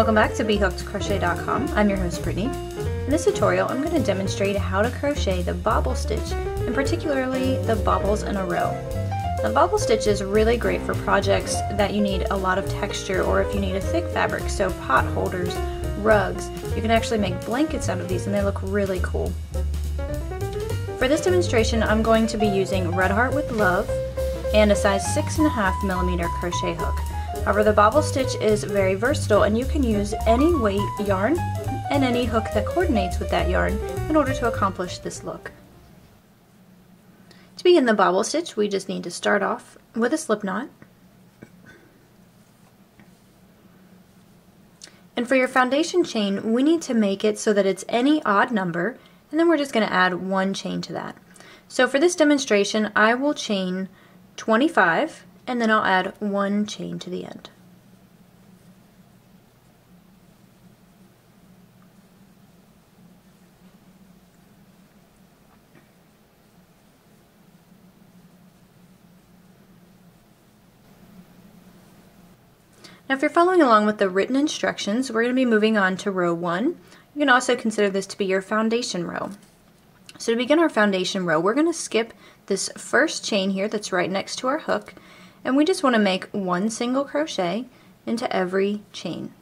Welcome back to BHookedCrochet.com. I'm your host Brittany. In this tutorial I'm going to demonstrate how to crochet the bobble stitch, and particularly the bobbles in a row. The bobble stitch is really great for projects that you need a lot of texture, or if you need a thick fabric, so pot holders, rugs. You can actually make blankets out of these and they look really cool. For this demonstration I'm going to be using Red Heart with Love and a size 6.5mm crochet hook. However, the bobble stitch is very versatile and you can use any weight yarn and any hook that coordinates with that yarn in order to accomplish this look. To begin the bobble stitch, we just need to start off with a slip knot. And for your foundation chain, we need to make it so that it's any odd number, and then we're just going to add one chain to that. So for this demonstration, I will chain 25, and then I'll add one chain to the end. Now if you're following along with the written instructions, we're going to be moving on to row 1. You can also consider this to be your foundation row. So to begin our foundation row, we're going to skip this first chain here that's right next to our hook, and we just want to make one single crochet into every chain.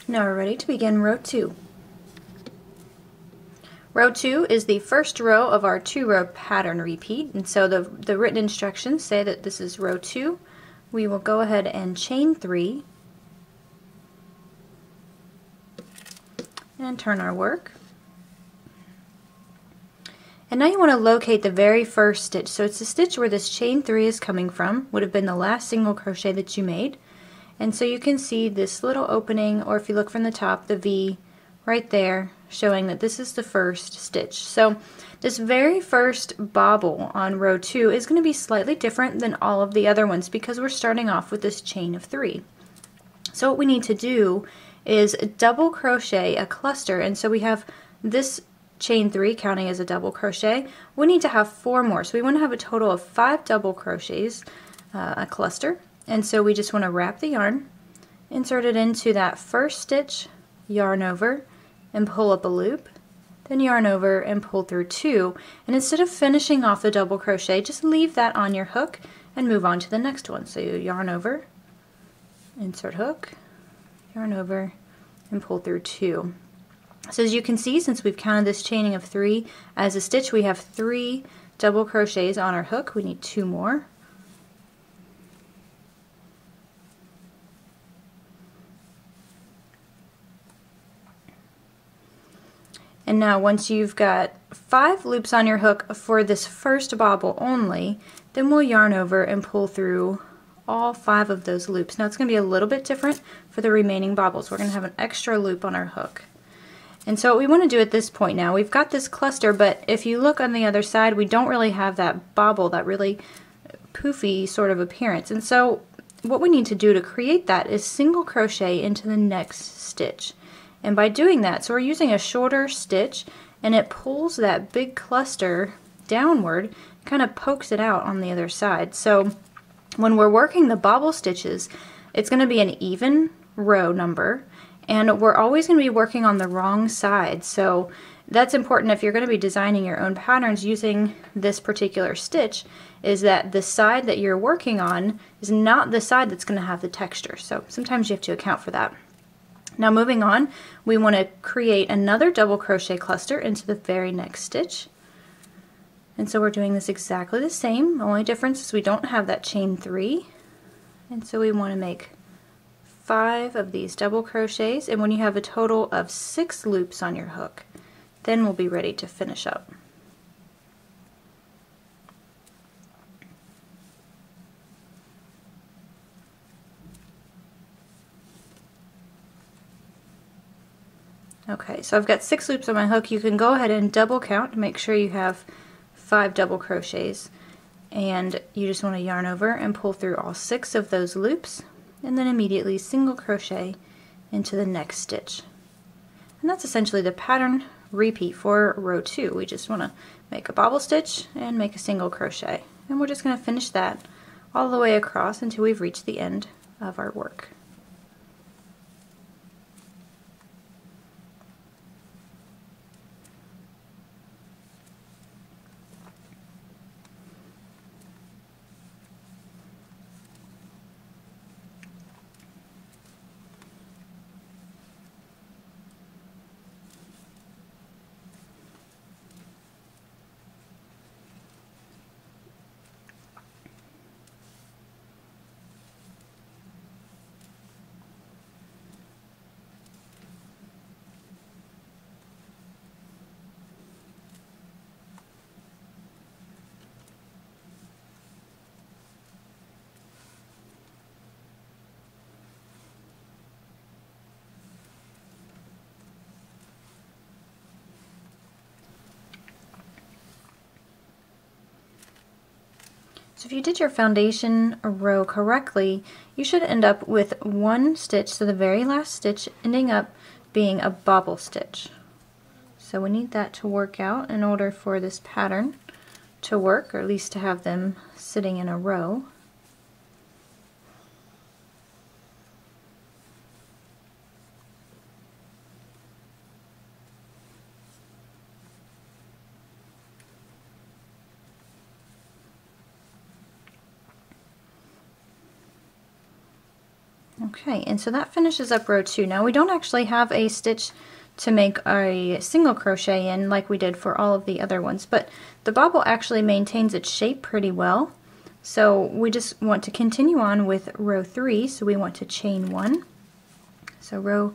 Now we're ready to begin row 2. Row 2 is the first row of our 2-row pattern repeat, and so the written instructions say that this is row 2. We will go ahead and chain 3 and turn our work. And now you want to locate the very first stitch. So it's the stitch where this chain 3 is coming from, would have been the last single crochet that you made. And so you can see this little opening, or if you look from the top, the V right there, showing that this is the first stitch. So this very first bobble on row 2 is going to be slightly different than all of the other ones because we're starting off with this chain of 3. So what we need to do is double crochet a cluster, and so we have this chain 3 counting as a double crochet. We need to have 4 more, so we want to have a total of 5 double crochets, a cluster. And so we just want to wrap the yarn, insert it into that first stitch, yarn over, and pull up a loop, then yarn over and pull through 2. And instead of finishing off the double crochet, just leave that on your hook and move on to the next one. So you yarn over, insert hook, yarn over, and pull through 2. So as you can see, since we've counted this chaining of 3 as a stitch, we have 3 double crochets on our hook. We need 2 more. And now once you've got 5 loops on your hook for this first bobble only, then we'll yarn over and pull through all 5 of those loops. Now it's going to be a little bit different for the remaining bobbles. We're going to have an extra loop on our hook. And so what we want to do at this point now, we've got this cluster, but if you look on the other side, we don't really have that bobble, that really poofy sort of appearance. And so what we need to do to create that is single crochet into the next stitch. And by doing that, so we're using a shorter stitch, and it pulls that big cluster downward, kind of pokes it out on the other side. So when we're working the bobble stitches, it's going to be an even row number, and we're always going to be working on the wrong side. So that's important if you're going to be designing your own patterns using this particular stitch, is that the side that you're working on is not the side that's going to have the texture. So sometimes you have to account for that. Now moving on, we want to create another double crochet cluster into the very next stitch. And so we're doing this exactly the same. The only difference is we don't have that chain 3. And so we want to make 5 of these double crochets, and when you have a total of 6 loops on your hook, then we'll be ready to finish up. Okay, so I've got 6 loops on my hook. You can go ahead and double count to make sure you have 5 double crochets, and you just want to yarn over and pull through all 6 of those loops, and then immediately single crochet into the next stitch. And that's essentially the pattern repeat for row 2. We just want to make a bobble stitch and make a single crochet, and we're just going to finish that all the way across until we've reached the end of our work. So if you did your foundation row correctly, you should end up with 1 stitch, so the very last stitch ending up being a bobble stitch. So we need that to work out in order for this pattern to work, or at least to have them sitting in a row. Okay, and so that finishes up row 2. Now we don't actually have a stitch to make a single crochet in like we did for all of the other ones, but the bobble actually maintains its shape pretty well. So we just want to continue on with row 3, so we want to chain 1. So row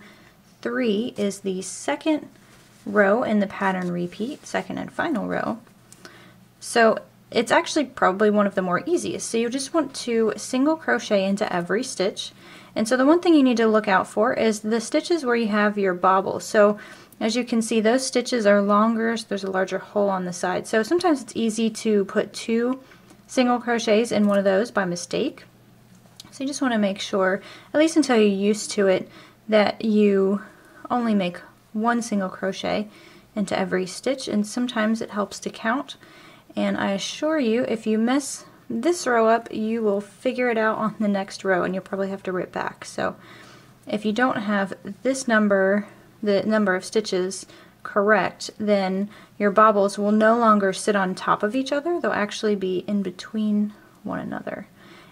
3 is the second row in the pattern repeat, second and final row. So it's actually probably one of the more easiest. So you just want to single crochet into every stitch. And so the one thing you need to look out for is the stitches where you have your bobble. So as you can see, those stitches are longer, so there's a larger hole on the side. So sometimes it's easy to put 2 single crochets in one of those by mistake. So you just want to make sure, at least until you're used to it, that you only make 1 single crochet into every stitch, and sometimes it helps to count. And I assure you, if you mess this row up, you will figure it out on the next row, and you'll probably have to rip back. So if you don't have this number, the number of stitches, correct, then your bobbles will no longer sit on top of each other. They'll actually be in between one another.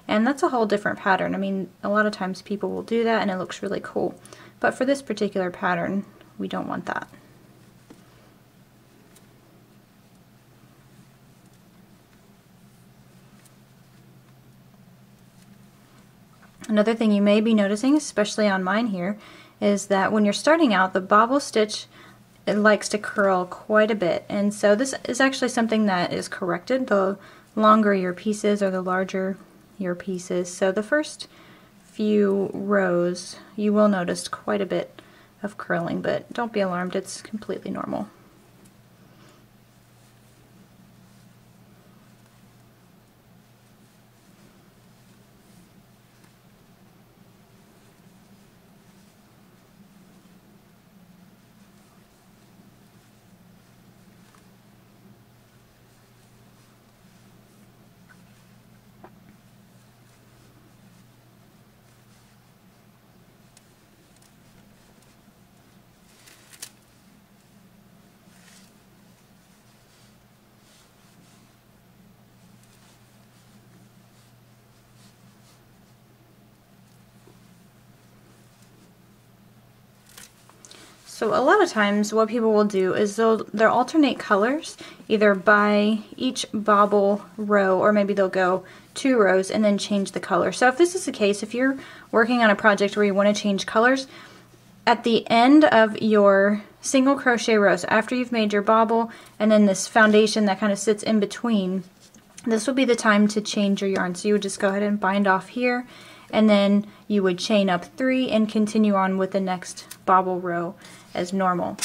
And that's a whole different pattern. I mean, a lot of times people will do that and it looks really cool. But for this particular pattern, we don't want that. Another thing you may be noticing, especially on mine here, is that when you're starting out, the bobble stitch, it likes to curl quite a bit. And so this is actually something that is corrected the longer your piece is or the larger your piece is. So the first few rows you will notice quite a bit of curling, but don't be alarmed, it's completely normal. So a lot of times what people will do is they'll alternate colors either by each bobble row, or maybe they'll go 2 rows and then change the color. So if this is the case, if you're working on a project where you want to change colors, at the end of your single crochet rows, after you've made your bobble and then this foundation that kind of sits in between, this will be the time to change your yarn. So you would just go ahead and bind off here, and then you would chain up 3 and continue on with the next bobble row as normal.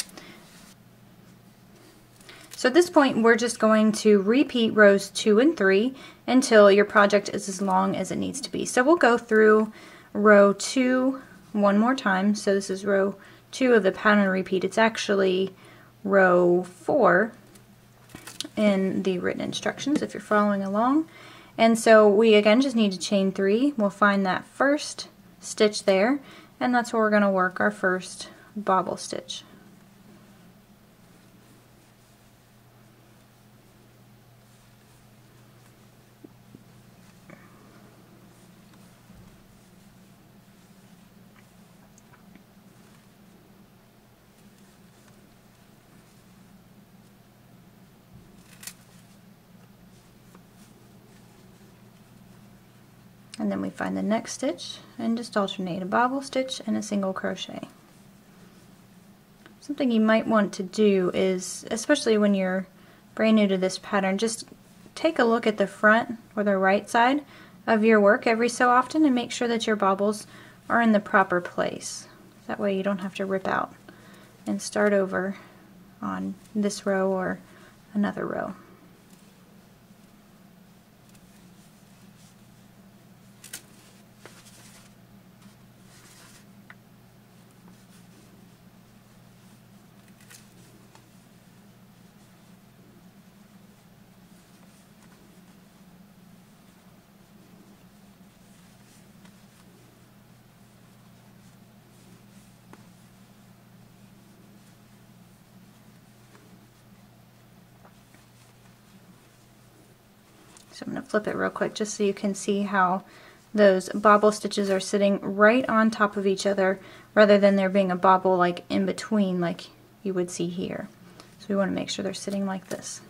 So at this point we're just going to repeat rows 2 and 3 until your project is as long as it needs to be. So we'll go through row 2 one more time. So this is row 2 of the pattern repeat. It's actually row 4 in the written instructions if you're following along. And so we again just need to chain 3. We'll find that first stitch there, and that's where we're going to work our first bobble stitch. And then we find the next stitch and just alternate a bobble stitch and a single crochet. Something you might want to do is, especially when you're brand new to this pattern, just take a look at the front or the right side of your work every so often and make sure that your bobbles are in the proper place. That way you don't have to rip out and start over on this row or another row. So I'm going to flip it real quick just so you can see how those bobble stitches are sitting right on top of each other rather than there being a bobble like in between like you would see here. So we want to make sure they're sitting like this.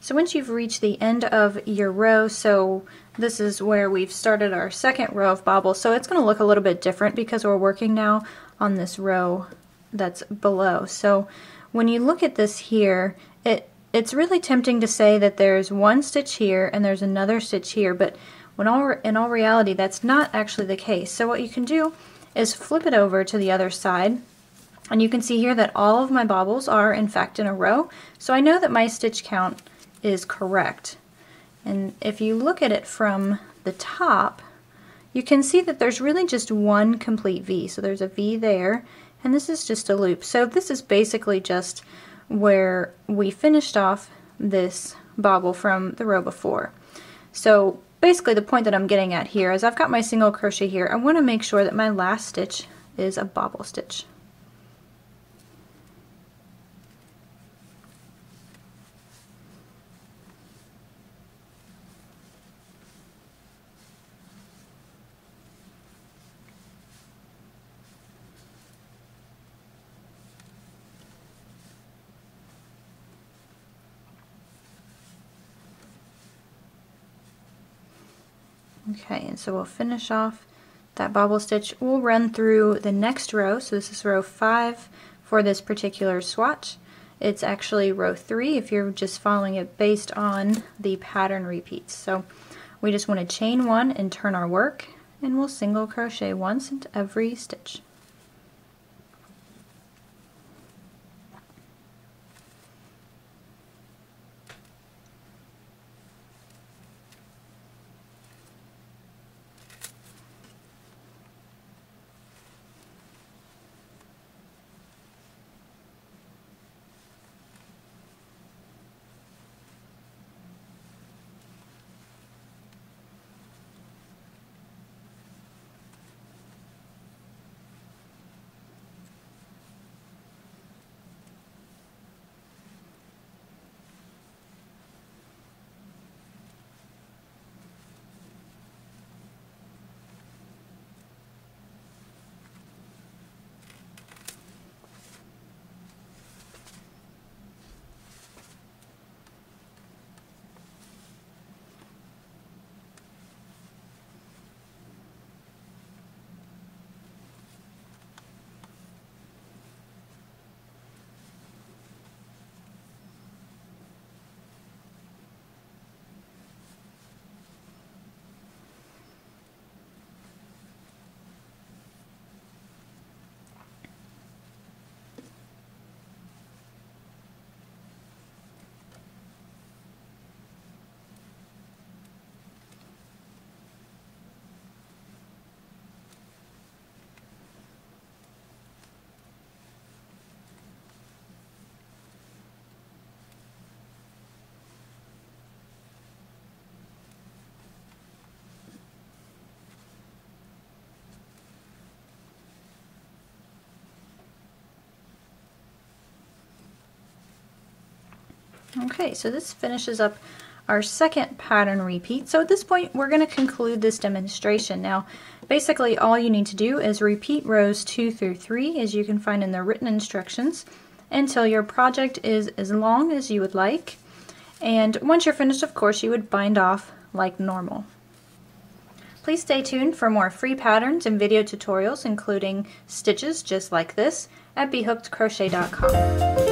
So once you've reached the end of your row, so this is where we've started our second row of bobbles, so it's going to look a little bit different because we're working now on this row that's below. So when you look at this here, it's really tempting to say that there's one stitch here and there's another stitch here, but in all reality that's not actually the case. So what you can do is flip it over to the other side, and you can see here that all of my bobbles are in fact in a row, so I know that my stitch count is correct. And if you look at it from the top, you can see that there's really just one complete V. So there's a V there, and this is just a loop. So this is basically just where we finished off this bobble from the row before. So basically the point that I'm getting at here is I've got my single crochet here. I want to make sure that my last stitch is a bobble stitch. Okay, and so we'll finish off that bobble stitch. We'll run through the next row, so this is row 5 for this particular swatch. It's actually row 3 if you're just following it based on the pattern repeats. So we just want to chain 1 and turn our work, and we'll single crochet once into every stitch. Okay, so this finishes up our second pattern repeat. So at this point we're going to conclude this demonstration. Now basically all you need to do is repeat rows 2 through 3 as you can find in the written instructions until your project is as long as you would like, and once you're finished of course you would bind off like normal. Please stay tuned for more free patterns and video tutorials including stitches just like this at BHookedCrochet.com.